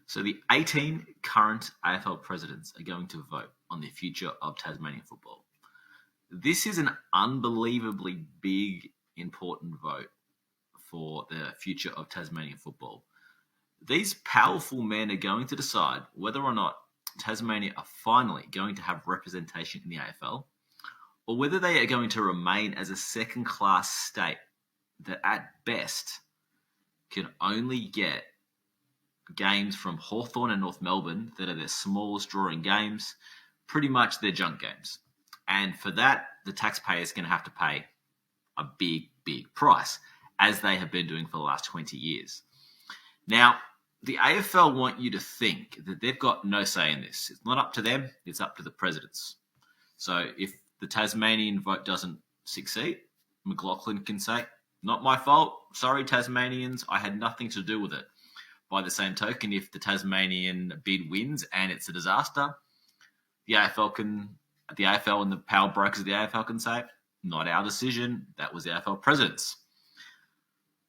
So the 18 current AFL presidents are going to vote on the future of Tasmanian football. This is an unbelievably big, important vote for the future of Tasmanian football. These powerful men are going to decide whether or not Tasmania are finally going to have representation in the AFL, or whether they are going to remain as a second-class state that at best can only get games from Hawthorn and North Melbourne that are their smallest drawing games, pretty much their junk games. And for that, the taxpayers are going to have to pay a big, big price, as they have been doing for the last 20 years. Now, the AFL want you to think that they've got no say in this. It's not up to them, it's up to the presidents. So if the Tasmanian vote doesn't succeed, McLaughlin can say, not my fault, sorry Tasmanians, I had nothing to do with it. By the same token, if the Tasmanian bid wins and it's a disaster, the AFL and the power brokers of the AFL can say, not our decision, that was the AFL presidents.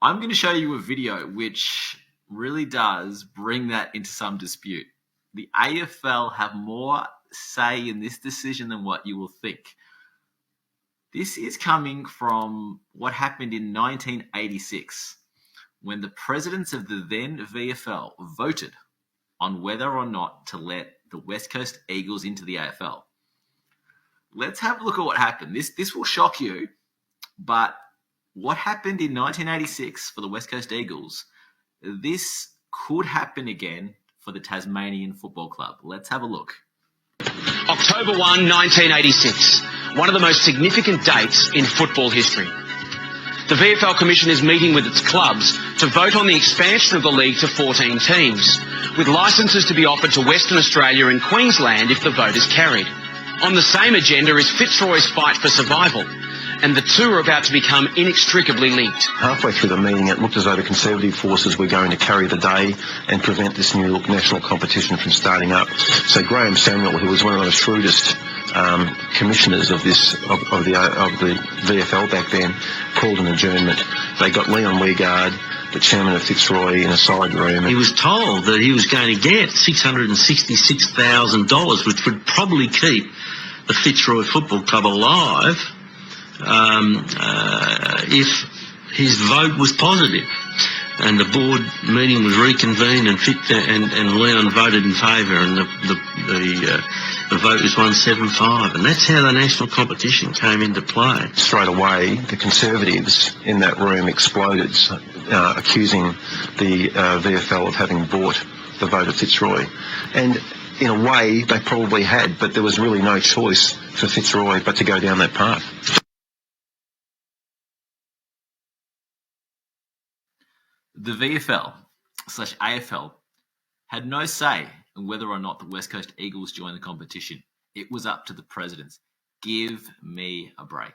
I'm going to show you a video which really does bring that into some dispute. The AFL have more say in this decision than what you will think. This is coming from what happened in 1986, when the presidents of the then VFL voted on whether or not to let the West Coast Eagles into the AFL. Let's have a look at what happened. This will shock you, but what happened in 1986 for the West Coast Eagles, this could happen again for the Tasmanian Football Club. Let's have a look. October 1, 1986, one of the most significant dates in football history. The VFL Commission is meeting with its clubs to vote on the expansion of the league to 14 teams, with licences to be offered to Western Australia and Queensland if the vote is carried. On the same agenda is Fitzroy's fight for survival, and the two are about to become inextricably linked. Halfway through the meeting, it looked as though the Conservative forces were going to carry the day and prevent this new national competition from starting up. So Graham Samuel, who was one of the shrewdest commissioners of the VFL back then, called an adjournment. They got Leon Weigard, the chairman of Fitzroy, in a side room. He was told that he was going to get $666,000, which would probably keep the Fitzroy Football Club alive if his vote was positive. And the board meeting was reconvened, and Leon voted in favour, and the vote was 175, and that's how the national competition came into play. Straight away, the Conservatives in that room exploded, accusing the VFL of having bought the vote of Fitzroy. And in a way, they probably had, but there was really no choice for Fitzroy but to go down that path. The VFL/AFL had no say in whether or not the West Coast Eagles joined the competition. It was up to the presidents. Give me a break.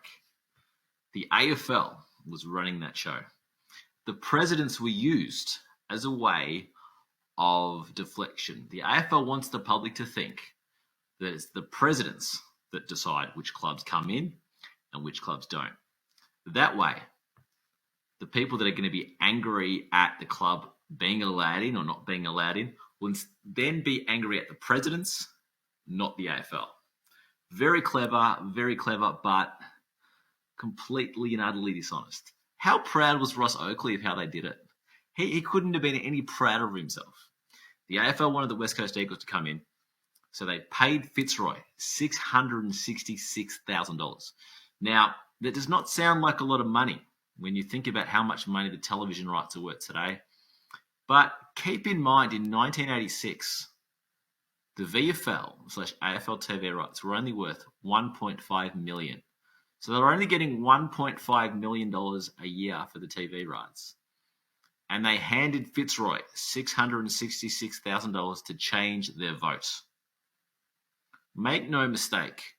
The AFL was running that show. The presidents were used as a way of deflection. The AFL wants the public to think that it's the presidents that decide which clubs come in and which clubs don't. That way, the people that are going to be angry at the club being allowed in or not being allowed in will then be angry at the presidents, not the AFL. Very clever, but completely and utterly dishonest. How proud was Ross Oakley of how they did it? He couldn't have been any prouder of himself. The AFL wanted the West Coast Eagles to come in, so they paid Fitzroy $666,000. Now, that does not sound like a lot of money when you think about how much money the television rights are worth today. But keep in mind, in 1986, the VFL/AFL TV rights were only worth $1.5 million. So they were only getting $1.5 million a year for the TV rights. And they handed Fitzroy $666,000 to change their vote. Make no mistake,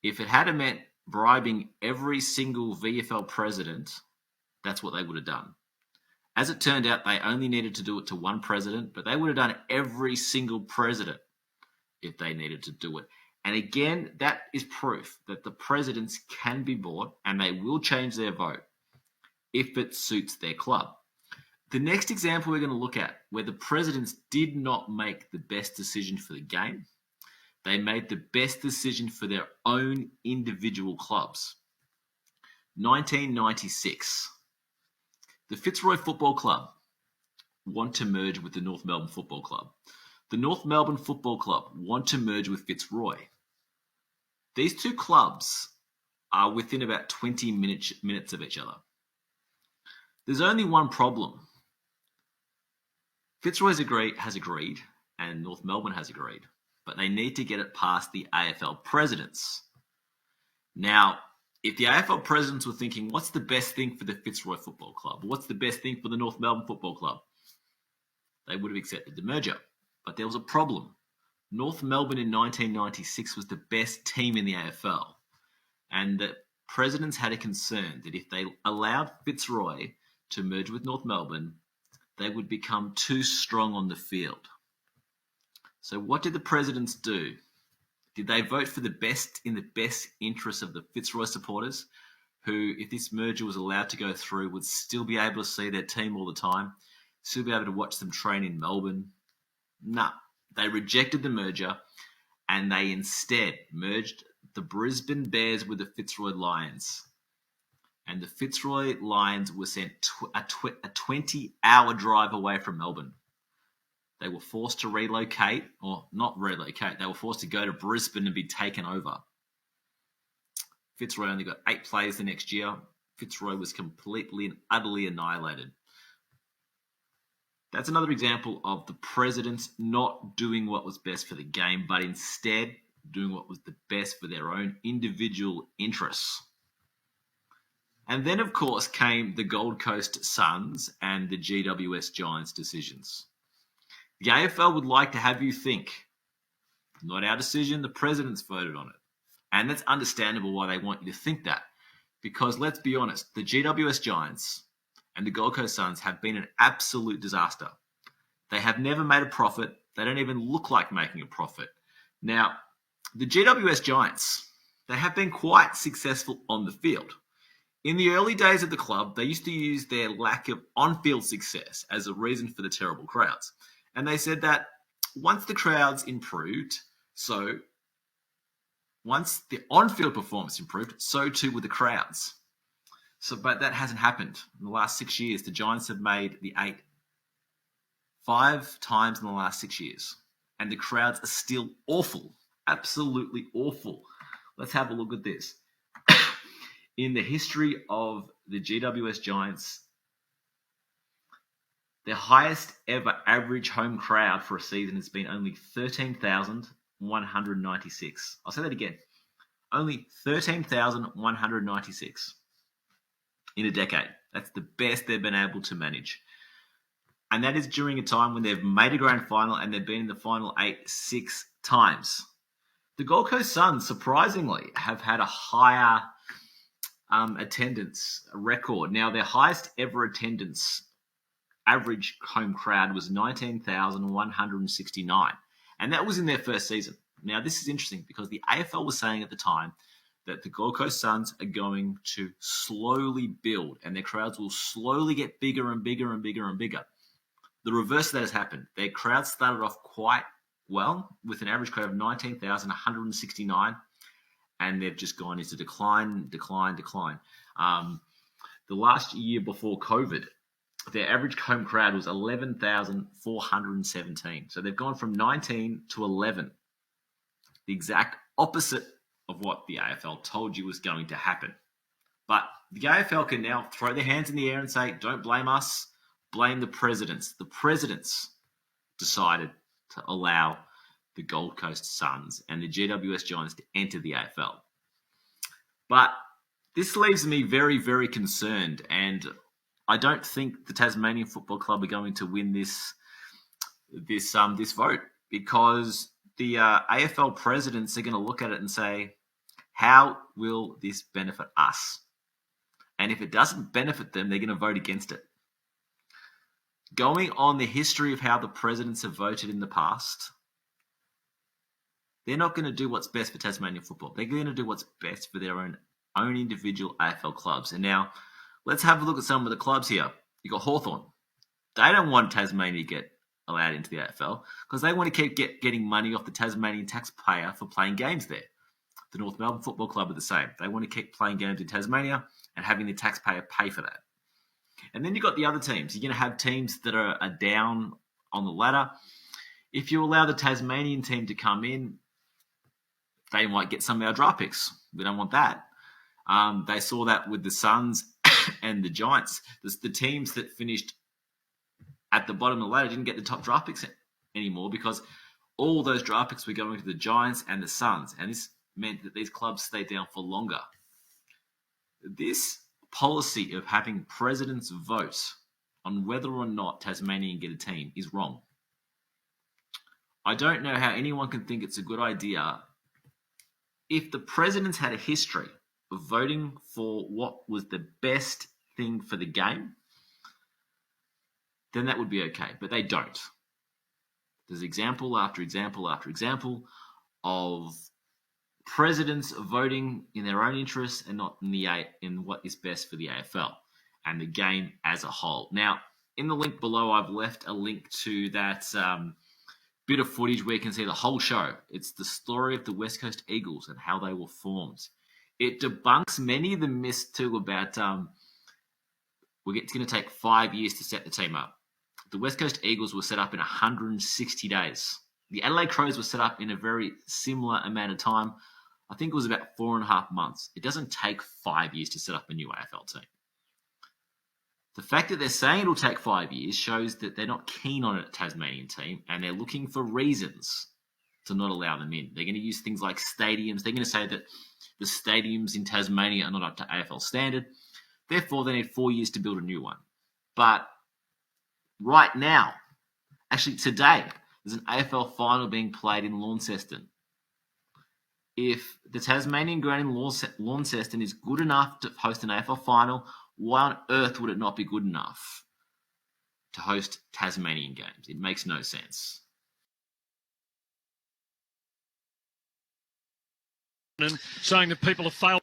if it had meant bribing every single VFL president, that's what they would have done. As it turned out, they only needed to do it to one president, but they would have done it every single president if they needed to do it. And again, that is proof that the presidents can be bought and they will change their vote if it suits their club. The next example we're going to look at where the presidents did not make the best decision for the game. They made the best decision for their own individual clubs. 1996. The Fitzroy Football Club want to merge with the North Melbourne Football Club. The North Melbourne Football Club want to merge with Fitzroy. These two clubs are within about 20 minutes of each other. There's only one problem. Fitzroy has agreed, and North Melbourne has agreed, but they need to get it past the AFL presidents. Now, if the AFL presidents were thinking, what's the best thing for the Fitzroy Football Club? What's the best thing for the North Melbourne Football Club? They would have accepted the merger. But there was a problem. North Melbourne in 1996 was the best team in the AFL. And the presidents had a concern that if they allowed Fitzroy to merge with North Melbourne, they would become too strong on the field. So what did the presidents do? Did they vote for the best in the best interest of the Fitzroy supporters, who, if this merger was allowed to go through, would still be able to see their team all the time, still be able to watch them train in Melbourne? No, they rejected the merger, and they instead merged the Brisbane Bears with the Fitzroy Lions. And the Fitzroy Lions were sent a 20-hour drive away from Melbourne. They were forced to relocate, or not relocate, they were forced to go to Brisbane and be taken over. Fitzroy only got 8 players the next year. Fitzroy was completely and utterly annihilated. That's another example of the presidents not doing what was best for the game, but instead doing what was the best for their own individual interests. And then, of course, came the Gold Coast Suns and the GWS Giants decisions. The AFL would like to have you think, not our decision, the presidents voted on it. And that's understandable why they want you to think that. Because let's be honest, the GWS Giants and the Gold Coast Suns have been an absolute disaster. They have never made a profit. They don't even look like making a profit. Now, the GWS Giants, they have been quite successful on the field. In the early days of the club, they used to use their lack of on-field success as a reason for the terrible crowds. And they said that once the crowds improved, so once the on-field performance improved, so too would the crowds. But that hasn't happened. In the last 6 years, the Giants have made the 8 5 times in the last 6 years. And the crowds are still awful. Absolutely awful. Let's have a look at this. In the history of the GWS Giants, their highest ever average home crowd for a season has been only 13,196. I'll say that again. Only 13,196 in a decade. That's the best they've been able to manage. And that is during a time when they've made a grand final and they've been in the final 8 6 times. The Gold Coast Suns, surprisingly, have had a higher attendance record. Now, their highest ever attendance average home crowd was 19,169. And that was in their first season. Now, this is interesting because the AFL was saying at the time that the Gold Coast Suns are going to slowly build and their crowds will slowly get bigger and bigger and bigger and bigger. The reverse of that has happened. Their crowd started off quite well with an average crowd of 19,169, and they've just gone into decline. The last year before COVID, their average home crowd was 11,417. So they've gone from 19 to 11. The exact opposite of what the AFL told you was going to happen. But the AFL can now throw their hands in the air and say, don't blame us, blame the presidents. The presidents decided to allow the Gold Coast Suns and the GWS Giants to enter the AFL. But this leaves me very, very concerned, and I don't think the Tasmanian Football Club are going to win this vote, because the AFL presidents are going to look at it and say, how will this benefit us? And if it doesn't benefit them, they're going to vote against it. Going on the history of how the presidents have voted in the past, they're not going to do what's best for Tasmanian football. They're going to do what's best for their own individual AFL clubs. And now, let's have a look at some of the clubs here. You've got Hawthorn. They don't want Tasmania to get allowed into the AFL because they want to keep getting money off the Tasmanian taxpayer for playing games there. The North Melbourne Football Club are the same. They want to keep playing games in Tasmania and having the taxpayer pay for that. And then you've got the other teams. You're going to have teams that are down on the ladder. If you allow the Tasmanian team to come in, they might get some of our draft picks. We don't want that. They saw that with the Suns and the Giants. The teams that finished at the bottom of the ladder didn't get the top draft picks anymore because all those draft picks were going to the Giants and the Suns. And this meant that these clubs stayed down for longer. This policy of having presidents vote on whether or not Tasmania can get a team is wrong. I don't know how anyone can think it's a good idea if the presidents had a history of voting for what was the best thing for the game, then that would be okay. But they don't. There's example after example after example of presidents voting in their own interests and not in what is best for the AFL and the game as a whole. Now, in the link below, I've left a link to that bit of footage where you can see the whole show. It's the story of the West Coast Eagles and how they were formed. It debunks many of the myths too about it's going to take 5 years to set the team up. The West Coast Eagles were set up in 160 days. The Adelaide Crows were set up in a very similar amount of time. I think it was about 4.5 months. It doesn't take 5 years to set up a new AFL team. The fact that they're saying it'll take 5 years shows that they're not keen on a Tasmanian team and they're looking for reasons to not allow them in. They're going to use things like stadiums. They're going to say that the stadiums in Tasmania are not up to AFL standard. Therefore, they need 4 years to build a new one. But right now, actually today, there's an AFL final being played in Launceston. If the Tasmanian ground in Launceston is good enough to host an AFL final, why on earth would it not be good enough to host Tasmanian games? It makes no sense. Saying that people have failed.